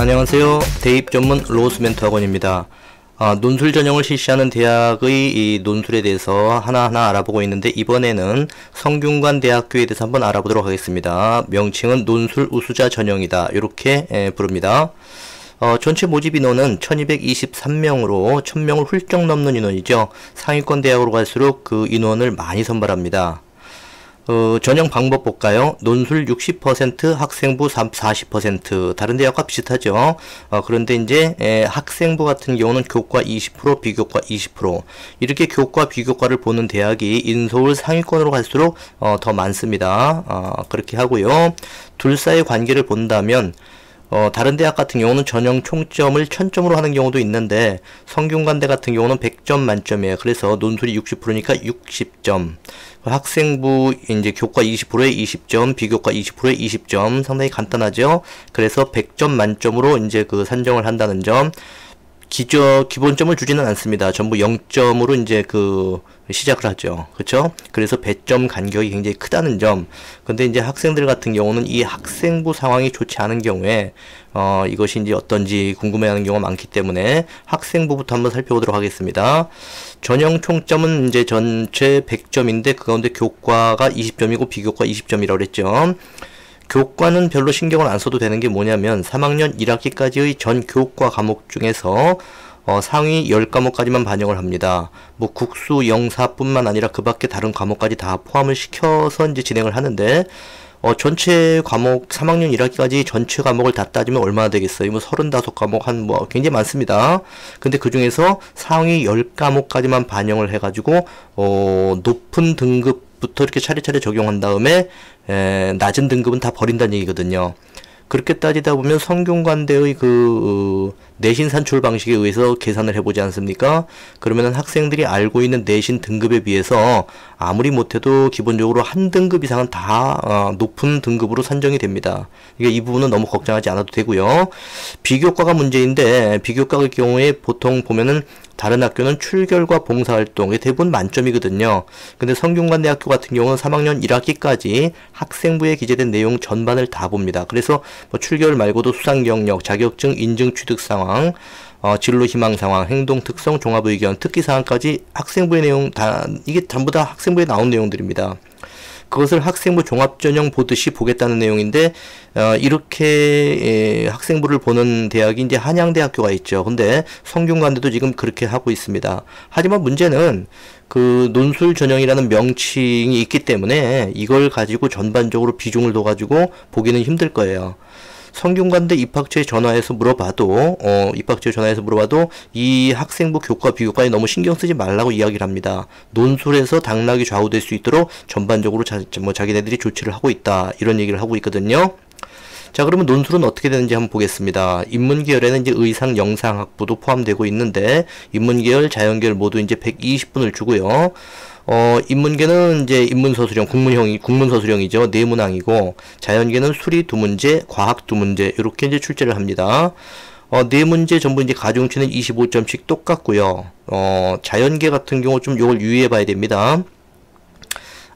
안녕하세요. 대입 전문 로스멘토 학원입니다. 논술 전형을 실시하는 대학의 이 논술에 대해서 하나하나 알아보고 있는데, 이번에는 성균관 대학교에 대해서 한번 알아보도록 하겠습니다. 명칭은 논술 우수자 전형이다, 이렇게 부릅니다. 전체 모집 인원은 1223명으로 1000명을 훌쩍 넘는 인원이죠. 상위권 대학으로 갈수록 그 인원을 많이 선발합니다. 전형 방법 볼까요? 논술 60%, 학생부 40%, 다른 대학과 비슷하죠. 그런데 이제 학생부 같은 경우는 교과 20%, 비교과 20%, 이렇게 교과, 비교과를 보는 대학이 인서울 상위권으로 갈수록 더 많습니다. 그렇게 하고요. 둘 사이의 관계를 본다면 다른 대학 같은 경우는 전형 총점을 1000점으로 하는 경우도 있는데, 성균관대 같은 경우는 100점 만점이에요. 그래서 논술이 60%니까 60점. 학생부 이제 교과 20%에 20점, 비교과 20%에 20점. 상당히 간단하죠. 그래서 100점 만점으로 이제 그 산정을 한다는 점. 기본점을 주지는 않습니다. 전부 0점으로 이제 그 시작을 하죠. 그쵸? 그래서 배점 간격이 굉장히 크다는 점. 근데 이제 학생들 같은 경우는 이 학생부 상황이 좋지 않은 경우에 이것이 이제 어떤지 궁금해하는 경우가 많기 때문에 학생부부터 한번 살펴보도록 하겠습니다. 전형 총점은 이제 전체 100점인데 그 가운데 교과가 20점이고 비교과 20점이라고 그랬죠. 교과는 별로 신경을 안 써도 되는 게 뭐냐면 3학년 1학기까지의 전 교과 과목 중에서 상위 10과목까지만 반영을 합니다. 뭐 국수, 영사뿐만 아니라 그 밖에 다른 과목까지 다 포함을 시켜서 이제 진행을 하는데, 전체 과목 3학년 1학기까지 전체 과목을 다 따지면 얼마나 되겠어요? 뭐 35과목 뭐 굉장히 많습니다. 근데 그 중에서 상위 10과목까지만 반영을 해가지고 높은 등급부터 이렇게 차례차례 적용한 다음에 낮은 등급은 다 버린다는 얘기거든요. 그렇게 따지다 보면 성균관대의 그 내신 산출 방식에 의해서 계산을 해보지 않습니까? 그러면 학생들이 알고 있는 내신 등급에 비해서 아무리 못해도 기본적으로 한 등급 이상은 다 높은 등급으로 산정이 됩니다. 이 부분은 너무 걱정하지 않아도 되고요. 비교과가 문제인데, 비교과의 경우에 보통 보면은 다른 학교는 출결과 봉사활동이 대부분 만점이거든요. 근데 성균관대학교 같은 경우는 3학년 1학기까지 학생부에 기재된 내용 전반을 다 봅니다. 그래서 뭐 출결 말고도 수상 경력, 자격증 인증 취득 상황, 진로 희망 상황, 행동 특성, 종합 의견, 특기 사항까지 학생부의 내용 이게 전부 다 학생부에 나온 내용들입니다. 그것을 학생부 종합전형 보듯이 보겠다는 내용인데, 이렇게 학생부를 보는 대학이 이제 한양대학교가 있죠. 근데 성균관대도 지금 그렇게 하고 있습니다. 하지만 문제는 그 논술 전형이라는 명칭이 있기 때문에 이걸 가지고 전반적으로 비중을 둬가지고 보기는 힘들 거예요. 성균관대 입학처에 전화해서 물어봐도 이 학생부 교과 비교과에 너무 신경 쓰지 말라고 이야기를 합니다. 논술에서 당락이 좌우될 수 있도록 전반적으로 자기네들이 조치를 하고 있다, 이런 얘기를 하고 있거든요. 자, 그러면 논술은 어떻게 되는지 한번 보겠습니다. 인문계열에는 이제 의상 영상학부도 포함되고 있는데, 인문계열, 자연계열 모두 이제 120분을 주고요. 인문계는 이제 인문서술형, 국문서술형이죠. 4문항이고, 자연계는 수리 2문제, 과학 2문제, 이렇게 이제 출제를 합니다. 4문제 전부 이제 가중치는 25점씩 똑같고요. 자연계 같은 경우 좀 요걸 유의해 봐야 됩니다.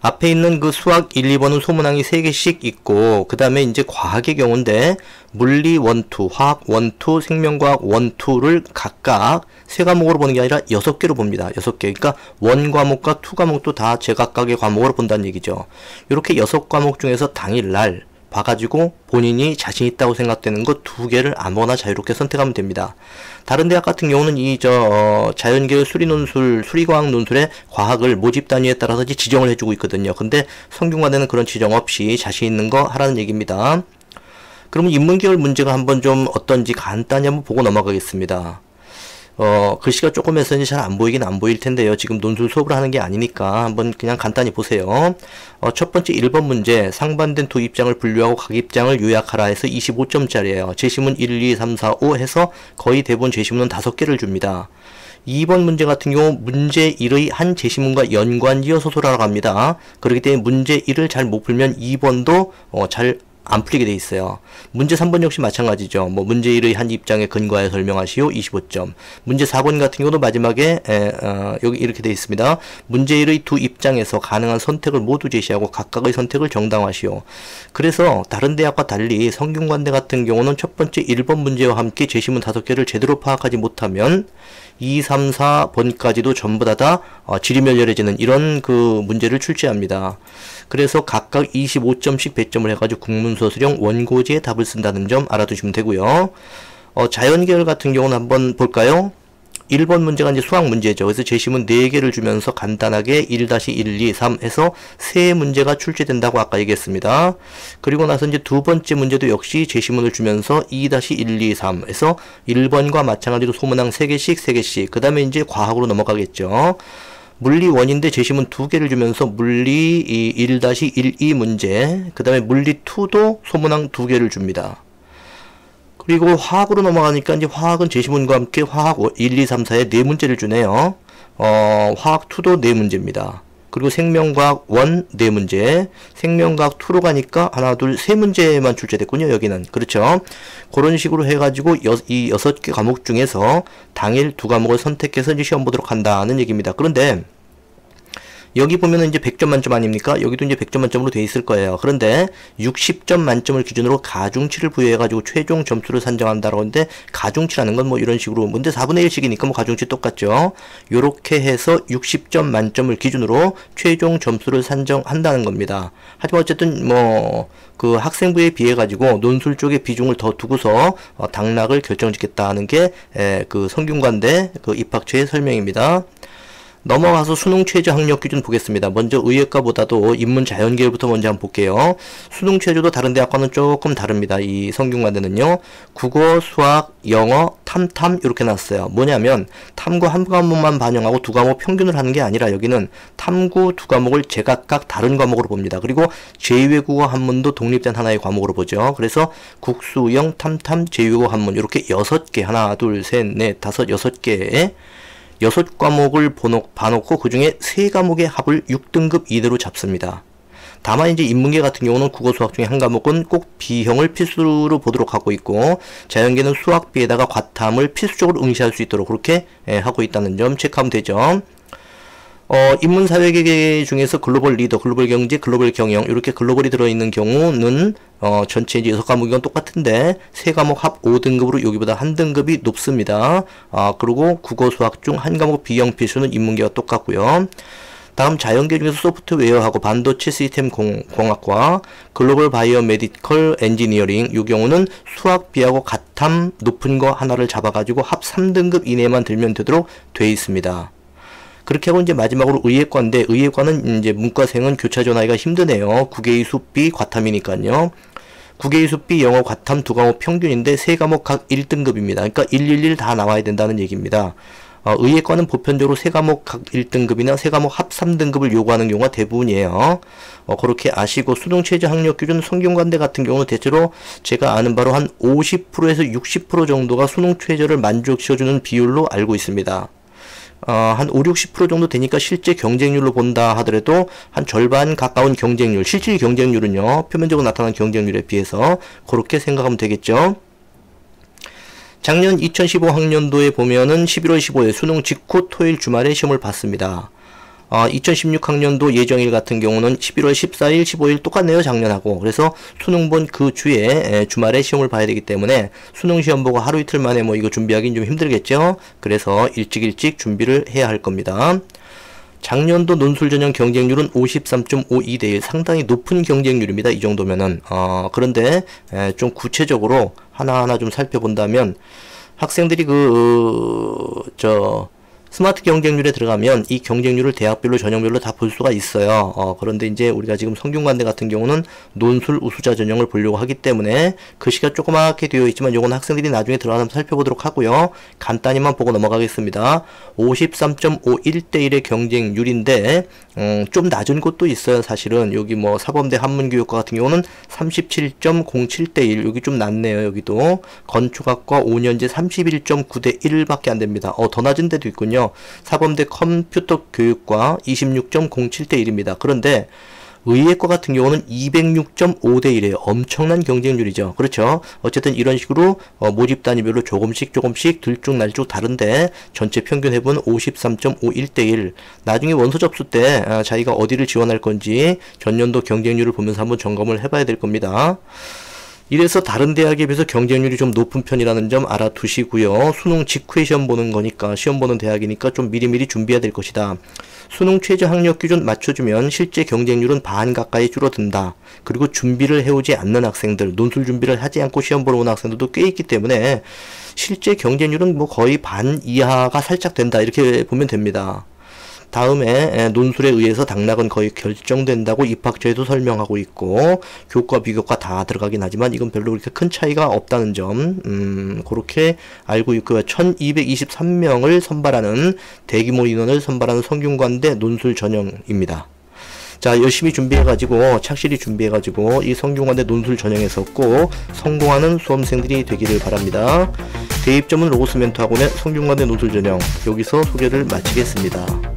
앞에 있는 그 수학 1, 2번은 소문항이 3개씩 있고, 그 다음에 이제 과학의 경우인데, 물리 1, 2, 화학 1, 2, 생명과학 1, 2를 각각 3과목으로 보는 게 아니라 6개로 봅니다. 6개. 그러니까 1 과목과 2 과목도 다 제각각의 과목으로 본다는 얘기죠. 이렇게 6과목 중에서 당일날 봐가지고 본인이 자신 있다고 생각되는 것 2개를 아무거나 자유롭게 선택하면 됩니다. 다른 대학 같은 경우는 자연계열 수리과학 논술의 과학을 모집 단위에 따라서 지정을 해주고 있거든요. 근데 성균관대는 그런 지정 없이 자신 있는 거 하라는 얘기입니다. 그러면 인문계열 문제가 한번 좀 어떤지 간단히 한번 보고 넘어가겠습니다. 글씨가 조금 해서 이제 잘 안 보이긴 안 보일 텐데요. 지금 논술 수업을 하는 게 아니니까 한번 그냥 간단히 보세요. 첫 번째 1번 문제, 상반된 두 입장을 분류하고 각 입장을 요약하라 해서 25점짜리예요. 제시문 1, 2, 3, 4, 5 해서 거의 대부분 제시문은 5개를 줍니다. 2번 문제 같은 경우 문제 1의 한 제시문과 연관지어 소설하라고 합니다. 그렇기 때문에 문제 1을 잘 못 풀면 2번도 잘 안 풀리게 돼 있어요. 문제 3번 역시 마찬가지죠. 뭐 문제 1의 한 입장에 근거하여 설명하시오 25점. 문제 4번 같은 경우도 마지막에 여기 이렇게 돼 있습니다. 문제 1의 두 입장에서 가능한 선택을 모두 제시하고 각각의 선택을 정당화시오. 그래서 다른 대학과 달리 성균관대 같은 경우는 첫 번째 1번 문제와 함께 제시문 5개를 제대로 파악하지 못하면 2, 3, 4번까지도 전부 다 지리멸렬해지는 이런 그 문제를 출제합니다. 그래서 각각 25점씩 배점을 해가지고 국문서술형 원고지에 답을 쓴다는 점 알아두시면 되고요. 자연계열 같은 경우는 한번 볼까요? 1번 문제가 이제 수학 문제죠. 그래서 제시문 4개를 주면서 간단하게 1-1, 2, 3 해서 3문제가 출제된다고 아까 얘기했습니다. 그리고 나서 이제 두 번째 문제도 역시 제시문을 주면서 2-1, 2, 3 해서 1번과 마찬가지로 소문항 3개씩 그 다음에 이제 과학으로 넘어가겠죠. 물리 1인데 제시문 2개를 주면서 물리 1-1, 2 문제, 그 다음에 물리 2도 소문항 2개를 줍니다. 그리고 화학으로 넘어가니까 이제 화학은 제시문과 함께 화학 1, 2, 3, 4에 4문제를 주네요. 화학 2도 4문제입니다. 그리고 생명과학 1, 4문제, 생명과학 2로 가니까 하나, 둘, 3문제만 출제됐군요. 여기는. 그렇죠. 그런 식으로 해가지고 이 6개 과목 중에서 당일 2과목을 선택해서 이제 시험 보도록 한다는 얘기입니다. 그런데 여기 보면은 이제 100점 만점 아닙니까? 여기도 이제 100점 만점으로 돼 있을 거예요. 그런데 60점 만점을 기준으로 가중치를 부여해가지고 최종 점수를 산정한다라고 하는데, 가중치라는 건 뭐 이런 식으로 문제 4분의 1씩이니까 뭐 가중치 똑같죠. 요렇게 해서 60점 만점을 기준으로 최종 점수를 산정한다는 겁니다. 하지만 어쨌든 뭐 그 학생부에 비해 가지고 논술 쪽에 비중을 더 두고서 당락을 결정짓겠다는 게 그 성균관대 그 입학처의 설명입니다. 넘어가서 수능 최저 학력 기준 보겠습니다. 먼저 의예과보다도 인문 자연계열부터 먼저 한번 볼게요. 수능 최저도 다른 대학과는 조금 다릅니다. 이 성균관대는요. 국어, 수학, 영어, 탐 이렇게 났어요. 뭐냐면 탐구 한 과목만 반영하고 2과목 평균을 하는 게 아니라 여기는 탐구 2과목을 제각각 다른 과목으로 봅니다. 그리고 제2외국어 한문도 독립된 하나의 과목으로 보죠. 그래서 국수, 영, 탐, 제2외국어 한문 이렇게 6개, 하나, 둘, 셋, 넷, 다섯, 6개의 6과목을 봐놓고 그 중에 3과목의 합을 6등급 이대로 잡습니다. 다만 이제 인문계 같은 경우는 국어 수학 중에 한 과목은 꼭 B형을 필수로 보도록 하고 있고, 자연계는 수학 B에다가 과탐을 필수적으로 응시할 수 있도록 그렇게 하고 있다는 점 체크하면 되죠. 인문사회계 중에서 글로벌 리더, 글로벌 경제, 글로벌 경영 이렇게 글로벌이 들어있는 경우는 전체 이제 6과목이건 똑같은데 3과목 합 5등급으로 여기보다 1등급이 높습니다. 그리고 국어 수학 중 한 과목 B형 필수는 인문계와 똑같고요. 다음 자연계 중에서 소프트웨어하고 반도체 시스템 공학과, 글로벌 바이오 메디컬 엔지니어링 이 경우는 수학 B하고 과탐 높은 거 하나를 잡아가지고 합 3등급 이내만 들면 되도록 돼 있습니다. 그렇게 하고 이제 마지막으로 의예과인데, 의예과는 이제 문과생은 교차 전하기가 힘드네요. 국외의 수비 과탐이니까요. 국외의 수비 영어 과탐 2과목 평균인데 3과목 각 1등급입니다. 그러니까 111 다 나와야 된다는 얘기입니다. 의예과는 보편적으로 3과목 각 1등급이나 3과목 합 3등급을 요구하는 경우가 대부분이에요. 그렇게 아시고, 수능 최저 학력 기준 성균관대 같은 경우는 대체로 제가 아는 바로 한 50%에서 60% 정도가 수능 최저를 만족시켜주는 비율로 알고 있습니다. 한 5, 60% 정도 되니까 실제 경쟁률로 본다 하더라도 한 절반 가까운 경쟁률, 실질 경쟁률은요, 표면적으로 나타난 경쟁률에 비해서 그렇게 생각하면 되겠죠. 작년 2015 학년도에 보면은 11월 15일 수능 직후 토요일 주말에 시험을 봤습니다. 2016 학년도 예정일 같은 경우는 11월 14일, 15일 똑같네요, 작년하고. 그래서 수능 본 그 주에 주말에 시험을 봐야 되기 때문에 수능 시험 보고 하루 이틀 만에 뭐 이거 준비하기는 좀 힘들겠죠. 그래서 일찍 준비를 해야 할 겁니다. 작년도 논술 전형 경쟁률은 53.52대 1, 상당히 높은 경쟁률입니다. 이 정도면은. 그런데 좀 구체적으로 하나하나 좀 살펴본다면, 학생들이 스마트 경쟁률에 들어가면 이 경쟁률을 대학별로 전형별로 다 볼 수가 있어요. 그런데 이제 우리가 지금 성균관대 같은 경우는 논술 우수자 전형을 보려고 하기 때문에 글씨가 조그맣게 되어 있지만 요건 학생들이 나중에 들어가서 살펴보도록 하고요. 간단히만 보고 넘어가겠습니다. 53.51대 1의 경쟁률인데 좀 낮은 곳도 있어요. 사실은 여기 뭐 사범대 한문교육과 같은 경우는 37.07대 1, 여기 좀 낮네요. 여기도 건축학과 5년제 31.9대 1밖에 안 됩니다. 더 낮은 데도 있군요. 사범대 컴퓨터 교육과 26.07대 1입니다. 그런데 의예과 같은 경우는 206.5대 1이에요. 엄청난 경쟁률이죠. 그렇죠. 어쨌든 이런 식으로 모집 단위별로 조금씩 들쭉날쭉 다른데 전체 평균 해본 53.51대 1. 나중에 원서 접수 때 자기가 어디를 지원할 건지 전년도 경쟁률을 보면서 한번 점검을 해봐야 될 겁니다. 이래서 다른 대학에 비해서 경쟁률이 좀 높은 편이라는 점 알아두시고요. 수능 직후에 시험 보는 거니까, 시험 보는 대학이니까 좀 미리미리 준비해야 될 것이다. 수능 최저 학력 기준 맞춰주면 실제 경쟁률은 반 가까이 줄어든다. 그리고 준비를 해오지 않는 학생들, 논술 준비를 하지 않고 시험 보러 온 학생들도 꽤 있기 때문에 실제 경쟁률은 뭐 거의 반 이하가 살짝 된다. 이렇게 보면 됩니다. 다음에 논술에 의해서 당락은 거의 결정된다고 입학처에도 설명하고 있고, 교과 비교과 다 들어가긴 하지만 이건 별로 그렇게 큰 차이가 없다는 점 그렇게 알고 있고요. 1223명을 선발하는 대규모 인원을 선발하는 성균관대 논술 전형입니다. 자, 열심히 준비해가지고 착실히 준비해가지고 이 성균관대 논술 전형에서 꼭 성공하는 수험생들이 되기를 바랍니다. 대입 전문 로고스 멘토학원의 성균관대 논술 전형, 여기서 소개를 마치겠습니다.